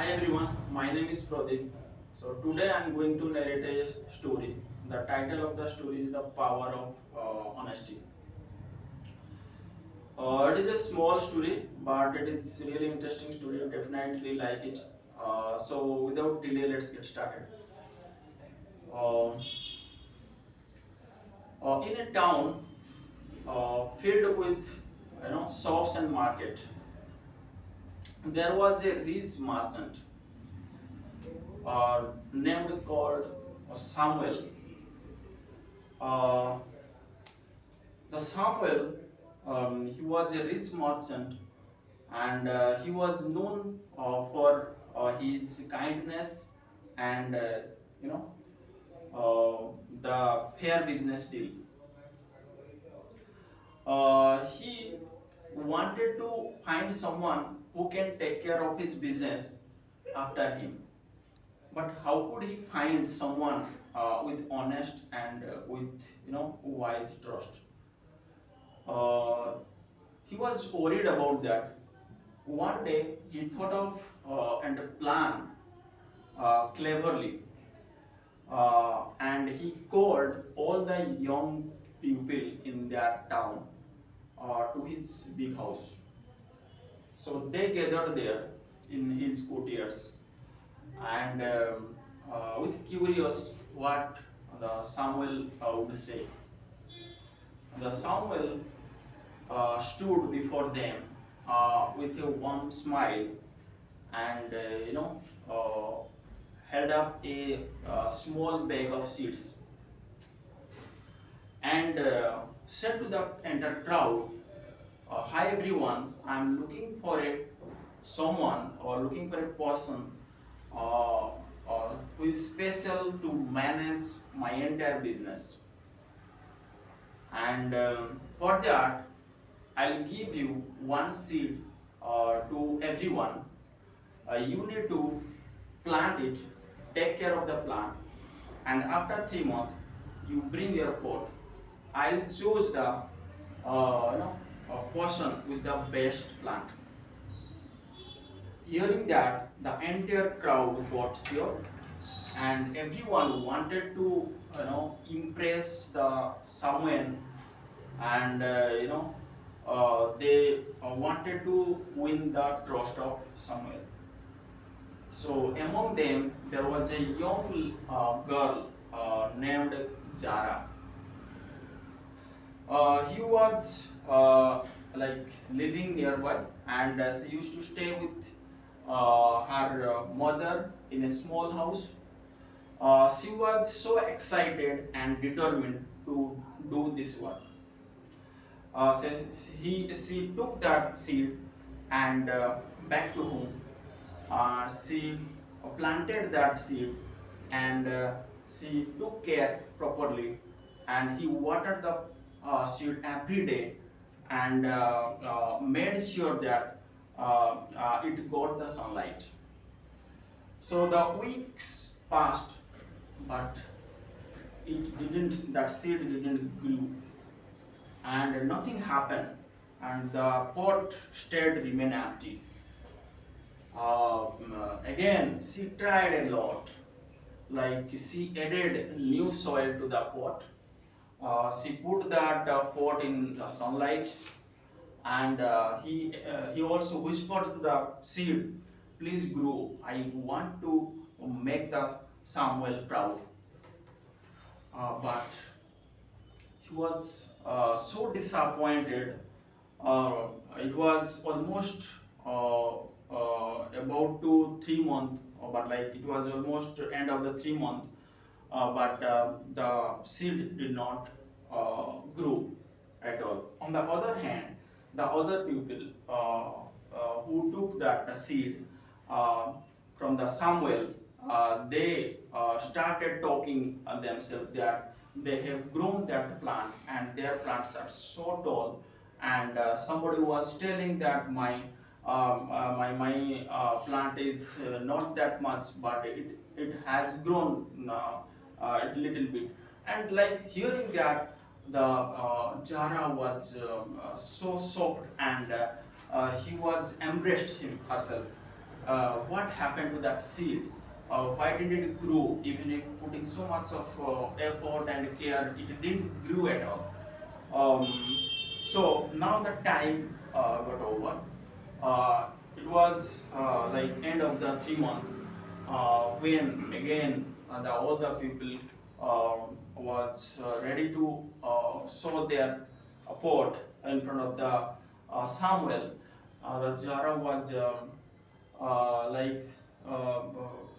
Hi everyone, my name is Pradeep. So today I am going to narrate a story. The title of the story is The Power of Honesty. It is a small story, but it is really interesting story. You definitely like it. So without delay, let's get started. Uh, in a town filled with shops and market, there was a rich merchant named called Samuel. Uh, The Samuel, he was a rich merchant, and he was known for his kindness and you know the fair business deal. He wanted to find someone who can take care of his business after him. But how could he find someone with honest and with wise trust? Uh, he was worried about that. One day he thought of and plan cleverly, and he called all the young people in that town to his big house. So they gathered there in his courtyards and with curious what the Samuel would say. The Samuel stood before them with a warm smile and held up a small bag of seeds and said to the entire crowd, "Hi everyone, I'm looking for a someone or looking for a person uh, who is special to manage my entire business. And for that, I'll give you one seed to everyone. You need to plant it, take care of the plant, and after 3 months, you bring your pot. I'll choose the person with the best plant." Hearing that, the entire crowd got scared, and everyone wanted to impress the someone, and they wanted to win the trust of someone. So among them, there was a young girl named Jara. He was like living nearby, and she used to stay with her mother in a small house. She was so excited and determined to do this work. So she took that seed and back to home. She planted that seed and she took care properly, and he watered the seed every day and made sure that it got the sunlight. So the weeks passed, but that seed didn't grow and nothing happened, and the pot stayed remain empty. Again, she tried a lot. Like she added new soil to the pot. She put that pot in the sunlight, and he also whispered to the seed, "Please grow. I want to make the Samuel proud." But he was so disappointed. It was almost about 2 3 months, but like it was almost end of the 3 month, but the seed did not grow at all. On the other hand, the other people who took that seed uh, from the Samuel, they started talking themselves that they have grown that plant and their plants are so tall, and somebody was telling that my plant is not that much, but it has grown a little bit. And like hearing that, the Jara was so shocked, and he was embraced him herself. what happened to that seed? Why didn't it grow? Even if putting so much of effort and care, it didn't grow at all. So now the time got over. It was like end of the 3 month when again all the people was ready to show their support in front of the Samuel. The Zara was like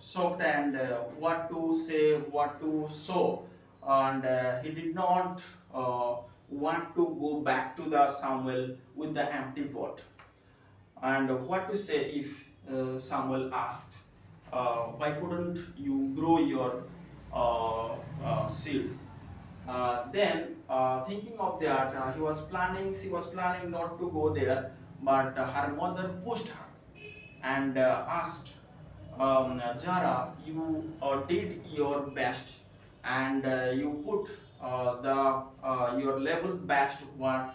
shocked and what to say, what to show, and he did not want to go back to the Samuel with the empty pot. And what to say if Samuel asked, why couldn't you grow your seed? Then thinking of that, she was planning not to go there, but her mother pushed her and asked, Zara, you did your best and you put your level best what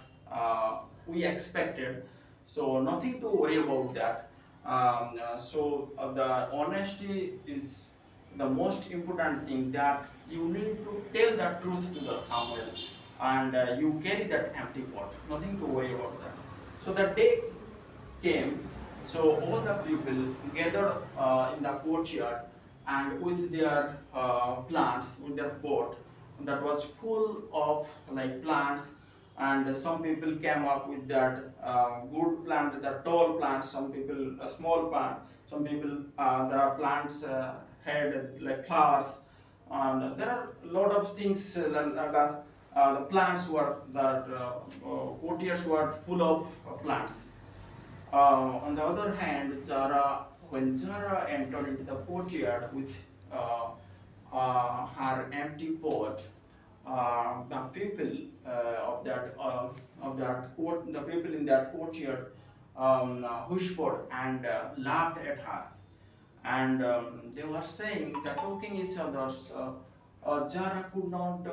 we expected. So nothing to worry about that. The honesty is the most important thing, that you need to tell the truth to the Samuel, and you carry that empty pot. Nothing to worry about that. So the day came, so all the people gathered in the courtyard and with their plants, with their pot that was full of like plants, and some people came up with that good plant, the tall plant, some people a small plant, some people the plants had like flowers, and there are a lot of things that the plants were that courtyards were full of plants. On the other hand, when Zara entered into the courtyard with her empty pot, the people the people in that courtyard whispered and laughed at her, and they were saying, talking each other. Zara could not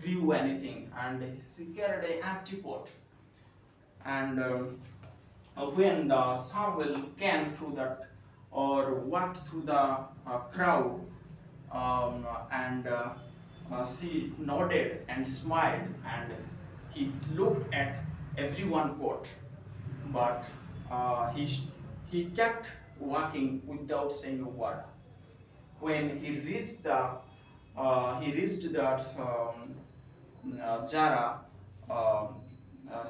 brew anything, and she carried an empty pot, and when the Samuel came through that or walked through the crowd, and she nodded and smiled, and he looked at everyone pot, but he kept walking without saying a word. When he reached that Jara,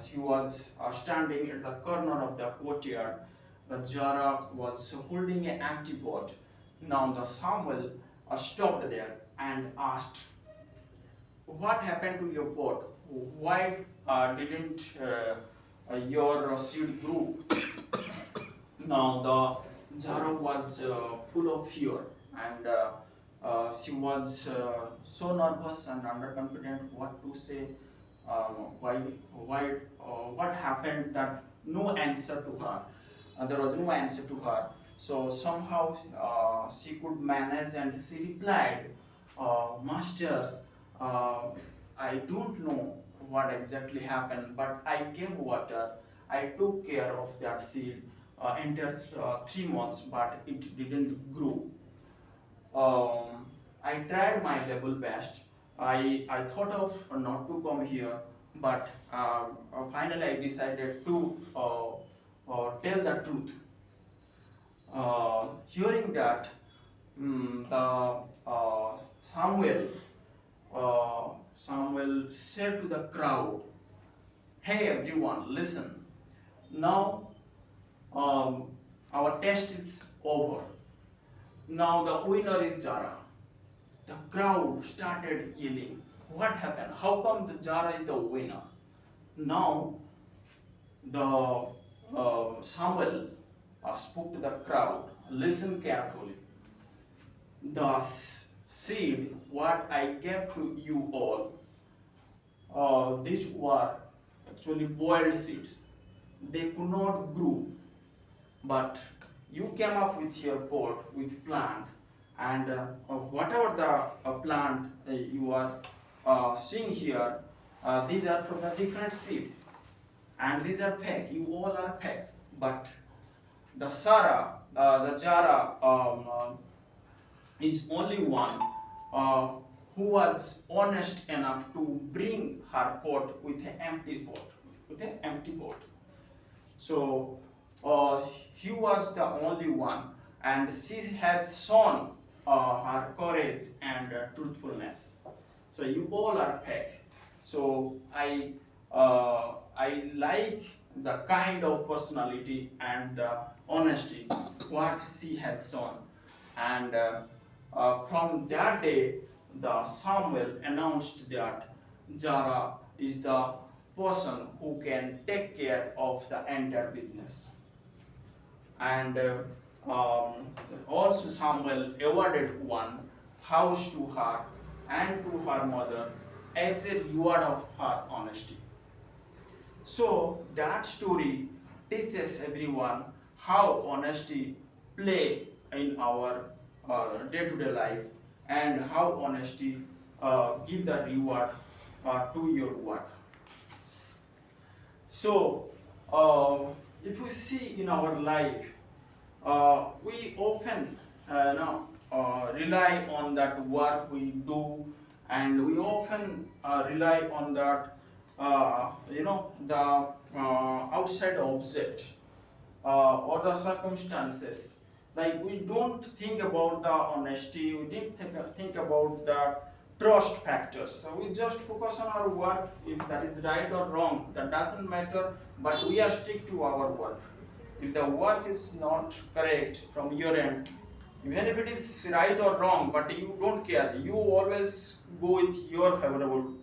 she was standing at the corner of the courtyard. The Jara was holding an empty pot. Now the Samuel stopped there and asked, "What happened to your pot? Why didn't your seed grow?" Now the Zara was full of fear, and she was so nervous and underconfident what to say. What happened, that no answer to her. There was no answer to her. So somehow she could manage, and she replied, "Masters, I don't know what exactly happened, but I gave water. I took care of that seed entire 3 months, but it didn't grow. I tried my level best. I thought of not to come here, but finally I decided to tell the truth." Hearing that, the Samuel said to the crowd, "Hey everyone, listen. Now our test is over. Now the winner is Zara." The crowd started yelling, "What happened? How come the Zara is the winner?" Now the Samuel spoke to the crowd, "Listen carefully. The seed what I gave to you all, these were actually boiled seeds. They could not grow, but you came up with your pot with plant, and whatever the plant you are seeing here, these are from a different seed, and these are fake. You all are fake, but the Sarah, the Jara is only one uh, who was honest enough to bring her pot with an empty pot, with an empty pot. So he was the only one, and she had shown her courage and truthfulness. So you all are fake. So I like the kind of personality and the honesty what she had shown, and from that day, the Samuel announced that Zara is the person who can take care of the entire business. And also Samuel awarded one house to her and to her mother as a reward of her honesty. So that story teaches everyone how honesty play in our day-to-day life, and how honesty give the reward to your work. So, if we see in our life, we often rely on that work we do, and we often rely on that the outside object or the circumstances. Like we don't think about the honesty, we didn't think about the trust factors. So we just focus on our work. If that is right or wrong, that doesn't matter. But we are stick to our work. If the work is not correct from your end, even if it is right or wrong, but you don't care, you always go with your favorable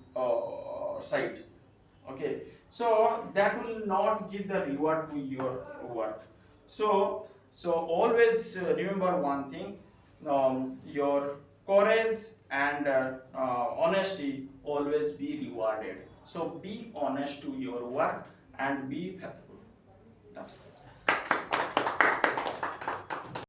side. Okay, so that will not give the reward to your work. So always remember one thing: your courage and honesty always be rewarded. So be honest to your work and be faithful. That's all.